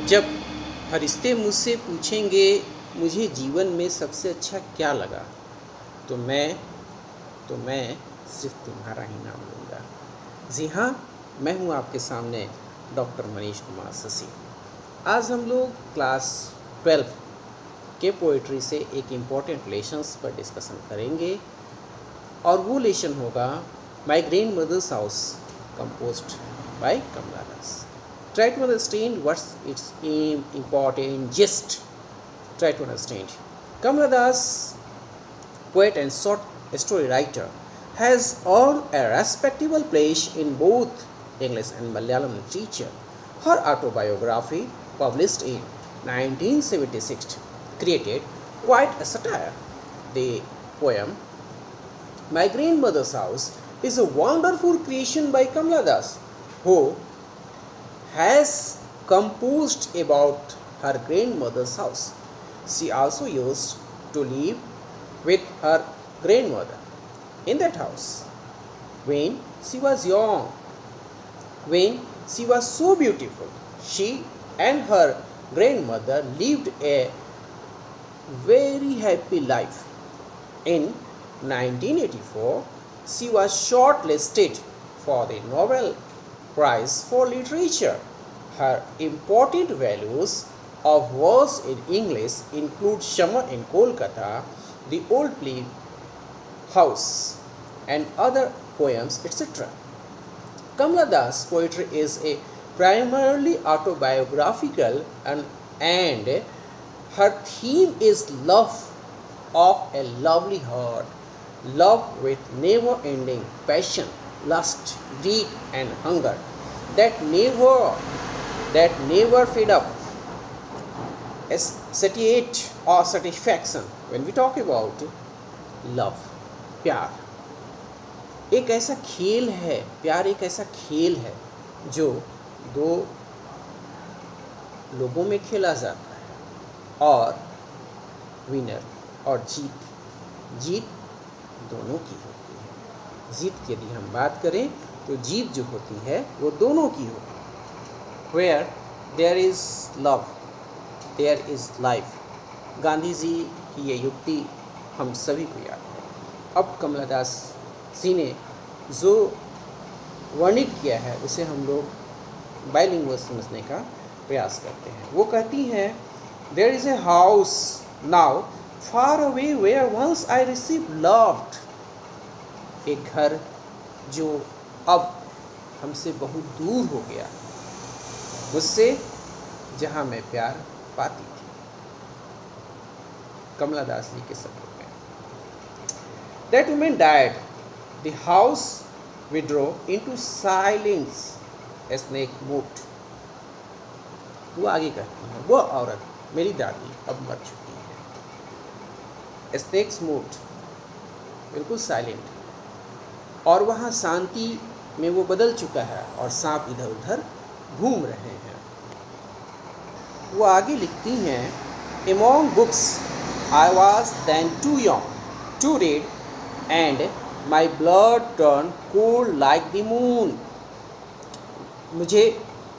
जब फरिश्ते मुझसे पूछेंगे मुझे जीवन में सबसे अच्छा क्या लगा, तो मैं सिर्फ तुम्हारा ही नाम लूँगा। जी हाँ, मैं हूँ आपके सामने डॉक्टर मनीष कुमार शशि। आज हम लोग क्लास 12 के पोइट्री से एक इम्पॉर्टेंट लेसन्स पर डिस्कशन करेंगे और वो लेसन होगा my grandmother's house composed by Kamala Das. Try to understand what's its aim, important, gist. Try to understand. Kamala Das, poet and short story writer, has earned a respectable place in both English and Malayalam literature. Her autobiography, published in 1976, created quite a satire. The poem My Grandmother's House is a wonderful creation by Kamala Das, who has composed about her grandmother's house. She also used to live with her grandmother in that house when she was young. When she was so beautiful, she and her grandmother lived a very happy life. In 1984, she was shortlisted for the Nobel Prize for Literature. Her important values of verse in English include Summer in Kolkata, The Old Play House, and other poems, etc. Kamala Das' poetry is a primarily autobiographical and her theme is love of a lovely heart. Love with never-ending passion, lust, greed, and hunger that never fade up. Satiate or satisfaction. When we talk about love, प्यार एक ऐसा खेल है, प्यार एक ऐसा खेल है जो दो लोगों में खेला जाता है और विनर और जीत दोनों की होती है। जीत की यदि हम बात करें तो जीत जो होती है वो दोनों की होती है। Where there is love, there is life. Gandhi ji की ये युक्ति हम सभी को याद है। अब कमला दास जी ने जो वर्णित किया है उसे हम लोग बाइलिंगुअल समझने का प्रयास करते हैं। वो कहती हैं There is a house now far away where once I received loved. एक घर जो अब हमसे बहुत दूर हो गया मुझसे, जहाँ मैं प्यार पाती थी। कमला दास जी के शब्दों में That woman died. The house withdrew into silence. A snake moved. वो आगे कहती है, वो औरत मेरी दादी अब मर चुकी है। Snakes moved, बिल्कुल साइलेंट, और वहाँ शांति में वो बदल चुका है और सांप इधर उधर घूम रहे हैं। वो आगे लिखती हैं Among books I was then too young to read and my blood turned cold like the moon. मुझे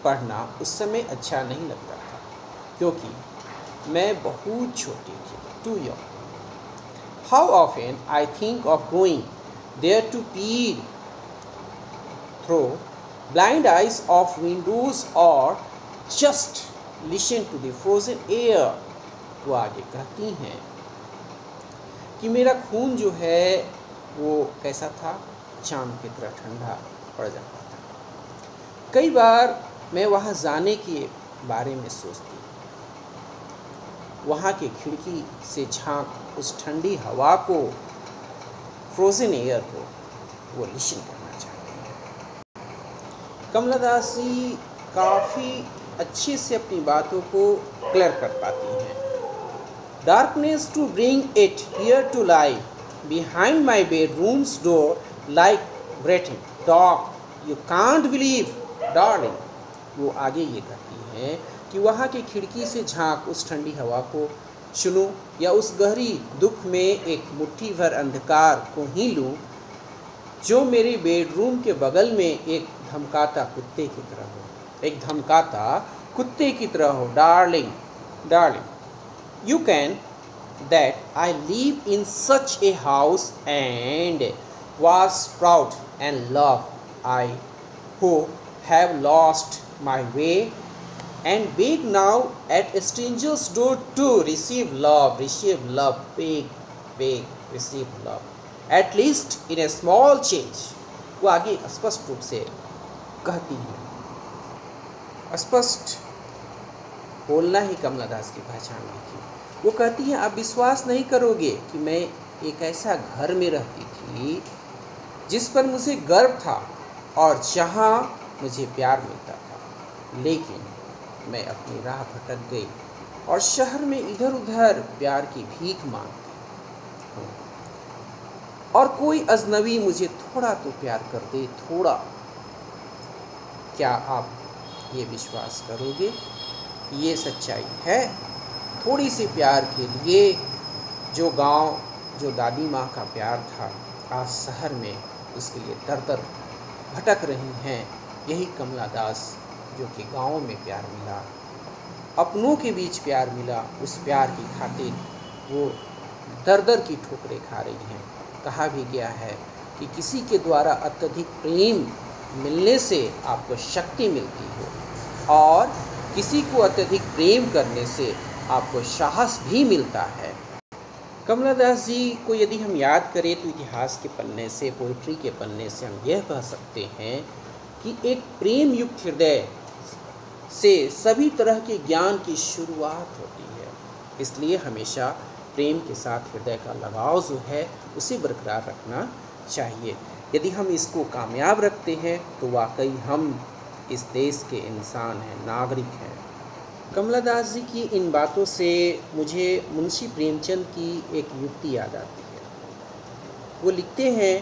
पढ़ना उस समय अच्छा नहीं लगता था क्योंकि मैं बहुत छोटी थी, too young. How often I think of going there to peer through blind eyes of windows or just listen to the frozen air. वो आगे कहती हैं कि मेरा खून जो है वो कैसा था, चांद की तरह ठंडा पड़ जाता था। कई बार मैं वहाँ जाने के बारे में सोचती, वहाँ की खिड़की से झांक उस ठंडी हवा को, फ्रोजन एयर को वो लिसन करना चाहते हैं। कमला दास जी काफ़ी अच्छे से अपनी बातों को क्लियर कर पाती हैं। Darkness to bring it here to lie behind my bedroom's door like waiting dog. You can't believe, darling. वो आगे ये कहती हैं कि वहाँ की खिड़की से झांक उस ठंडी हवा को सुनूं या उस गहरी दुख में एक मुट्ठी भर अंधकार को ही लूं जो मेरे बेडरूम के बगल में एक धमकाता कुत्ते की तरह हो। एक धमकाता कुत्ते की तरह हो। Darling, darling, you can that I live in such a house and was proud and love I who have lost my way and beg now at a stranger's door to receive love, beg, receive love, at least in a small change। वो आगे स्पष्ट रूप से कहती है। स्पष्ट बोलना ही कमला दास की पहचान थी। वो कहती है, आप विश्वास नहीं करोगे कि मैं एक ऐसा घर में रहती थी जिस पर मुझे गर्व था और जहाँ मुझे प्यार मिलता था, लेकिन मैं अपनी राह भटक गई और शहर में इधर उधर प्यार की भीख मांगती हूँ और कोई अजनबी मुझे थोड़ा तो प्यार कर दे, थोड़ा। क्या आप ये विश्वास करोगे? ये सच्चाई है। थोड़ी सी प्यार के लिए जो गांव, जो दादी माँ का प्यार था, आज शहर में उसके लिए दर दर भटक रही हैं। यही कमला दास, जो कि गाँव में प्यार मिला, अपनों के बीच प्यार मिला, उस प्यार की खातिर वो दर दर की ठोकरें खा रही हैं। कहा भी गया है कि किसी के द्वारा अत्यधिक प्रेम मिलने से आपको शक्ति मिलती है और किसी को अत्यधिक प्रेम करने से आपको साहस भी मिलता है। कमला दास जी को यदि हम याद करें तो इतिहास के पन्ने से, पोइट्री के पन्ने से हम यह कह सकते हैं कि एक प्रेम युक्त हृदय से सभी तरह के ज्ञान की शुरुआत होती है। इसलिए हमेशा प्रेम के साथ हृदय का लगाव जो है उसे बरकरार रखना चाहिए। यदि हम इसको कामयाब रखते हैं तो वाकई हम इस देश के इंसान हैं, नागरिक हैं। कमला दास जी की इन बातों से मुझे मुंशी प्रेमचंद की एक युक्ति याद आती है। वो लिखते हैं,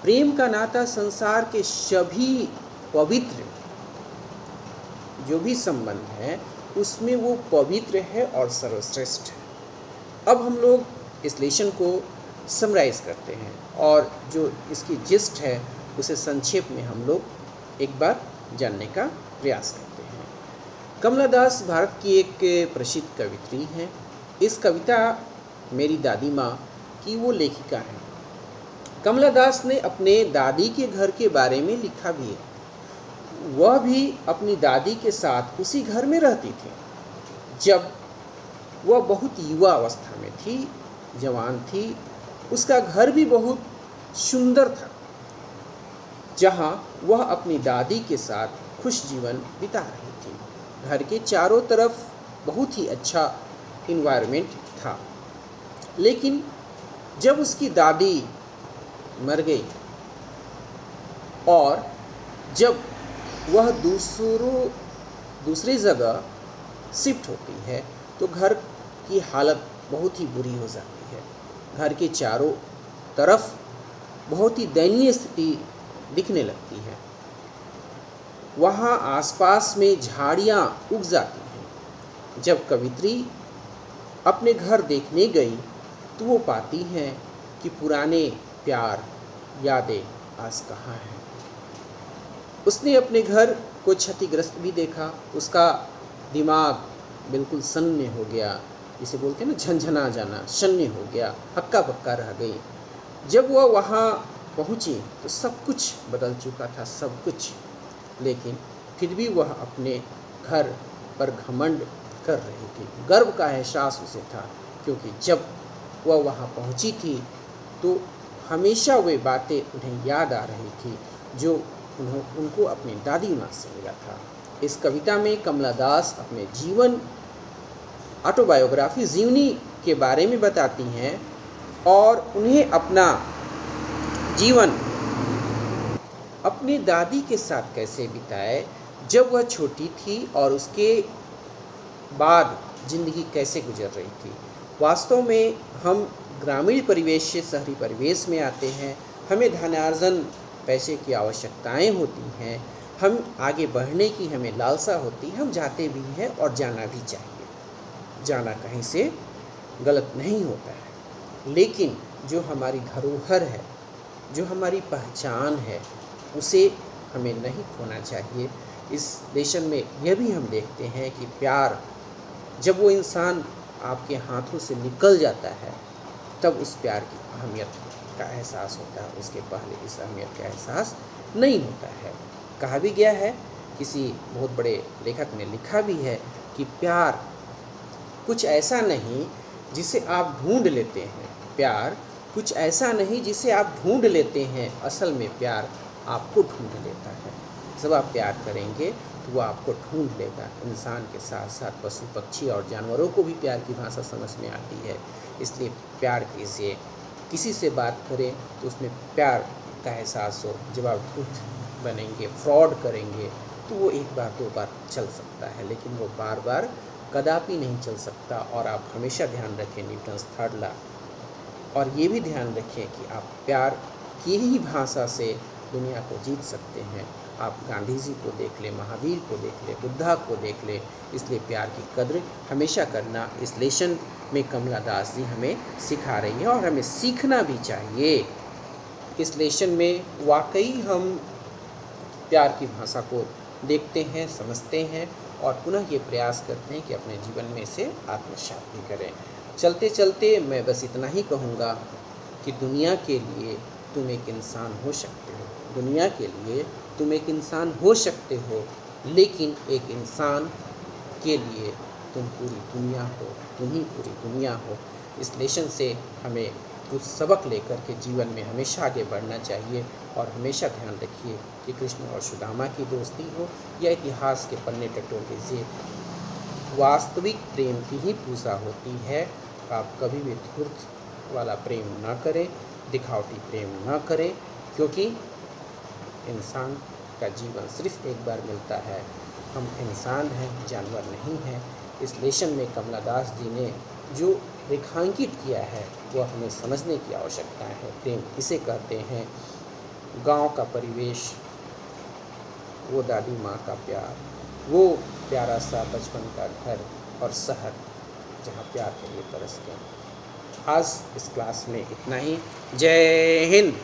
प्रेम का नाता संसार के सभी पवित्र जो भी संबंध हैं उसमें वो पवित्र है और सर्वश्रेष्ठ है। अब हम लोग इस लेसन को समराइज करते हैं और जो इसकी जिस्ट है उसे संक्षेप में हम लोग एक बार जानने का प्रयास करते हैं। कमला दास भारत की एक प्रसिद्ध कवित्री हैं। इस कविता मेरी दादी माँ की वो लेखिका हैं। कमला दास ने अपने दादी के घर के बारे में लिखा भी है। वह भी अपनी दादी के साथ उसी घर में रहती थी जब वह बहुत युवा अवस्था में थी, जवान थी। उसका घर भी बहुत सुंदर था जहाँ वह अपनी दादी के साथ खुश जीवन बिता रही थी। घर के चारों तरफ बहुत ही अच्छा इन्वायरमेंट था। लेकिन जब उसकी दादी मर गई और जब वह दूसरी जगह शिफ्ट होती है तो घर की हालत बहुत ही बुरी हो जाती है। घर के चारों तरफ बहुत ही दयनीय स्थिति दिखने लगती है। वहाँ आसपास में झाड़ियाँ उग जाती हैं। जब कवित्री अपने घर देखने गई तो वो पाती हैं कि पुराने प्यार, यादें आज कहाँ हैं। उसने अपने घर को क्षतिग्रस्त भी देखा। उसका दिमाग बिल्कुल शून्य हो गया, इसे बोलते हैं ना झंझना जाना, शून्य हो गया, हक्का बक्का रह गई। जब वह वहाँ पहुँची तो सब कुछ बदल चुका था, सब कुछ। लेकिन फिर भी वह अपने घर पर घमंड कर रही थी। गर्व का एहसास उसे था क्योंकि जब वह वहाँ पहुँची थी तो हमेशा वे बातें उन्हें याद आ रही थी जो उनको अपनी दादी माँ से मिला था। इस कविता में कमला दास अपने जीवन, ऑटोबायोग्राफी, जीवनी के बारे में बताती हैं और उन्हें अपना जीवन अपनी दादी के साथ कैसे बिताए जब वह छोटी थी और उसके बाद ज़िंदगी कैसे गुजर रही थी। वास्तव में हम ग्रामीण परिवेश से शहरी परिवेश में आते हैं। हमें धनार्जन, पैसे की आवश्यकताएं होती हैं, हम आगे बढ़ने की हमें लालसा होती है, हम जाते भी हैं और जाना भी चाहिए। जाना कहीं से गलत नहीं होता है, लेकिन जो हमारी धरोहर है, जो हमारी पहचान है, उसे हमें नहीं खोना चाहिए। इस लेसन में यह भी हम देखते हैं कि प्यार जब वो इंसान आपके हाथों से निकल जाता है तब उस प्यार की अहमियत का एहसास होता है, उसके पहले इस अहमियत का एहसास नहीं होता है। कहा भी गया है, किसी बहुत बड़े लेखक ने लिखा भी है कि प्यार कुछ ऐसा नहीं जिसे आप ढूंढ लेते हैं, प्यार कुछ ऐसा नहीं जिसे आप ढूंढ लेते हैं, असल में प्यार आपको ढूंढ लेता है। जब आप प्यार करेंगे तो वो आपको ढूंढ लेगा। इंसान के साथ साथ पशु पक्षी और जानवरों को भी प्यार की भाषा समझ में आती है। इसलिए प्यार कीजिए, किसी से बात करें तो उसमें प्यार का एहसास हो। जब आप झूठ बनेंगे, फ्रॉड करेंगे तो वो एक बार दो बार चल सकता है, लेकिन वो बार बार कदापि नहीं चल सकता। और आप हमेशा ध्यान रखें न्यूटन्स थर्ड लॉ, और ये भी ध्यान रखें कि आप प्यार की ही भाषा से दुनिया को जीत सकते हैं। आप गांधी जी को देख लें, महावीर को देख लें, बुद्धा को देख लें। इसलिए प्यार की कद्र हमेशा करना इस लेसन में कमला दास जी हमें सिखा रही है और हमें सीखना भी चाहिए। इस लेसन में वाकई हम प्यार की भाषा को देखते हैं, समझते हैं और पुनः ये प्रयास करते हैं कि अपने जीवन में इसे आत्मसात भी करें। चलते चलते मैं बस इतना ही कहूँगा कि दुनिया के लिए तुम एक इंसान हो सकते हो, दुनिया के लिए तुम एक इंसान हो सकते हो, लेकिन एक इंसान के लिए तुम पूरी दुनिया हो, तुम ही पूरी दुनिया हो। इस लेसन से हमें कुछ सबक लेकर के जीवन में हमेशा आगे बढ़ना चाहिए। और हमेशा ध्यान रखिए कि कृष्ण और सुदामा की दोस्ती हो या इतिहास के पन्ने टटोले से, वास्तविक प्रेम की ही पूजा होती है। आप कभी भी धूर्त वाला प्रेम ना करें, दिखावटी प्रेम ना करें, क्योंकि इंसान का जीवन सिर्फ एक बार मिलता है। हम इंसान हैं, जानवर नहीं हैं। इस लेसन में कमला दास जी ने जो रेखांकित किया है वह हमें समझने की आवश्यकता है। प्रेम किसे कहते हैं? गांव का परिवेश, वो दादी माँ का प्यार, वो प्यारा सा बचपन का घर और शहर जहाँ प्यार के लिए तरसते हैं। आज इस क्लास में इतना ही। जय हिंद।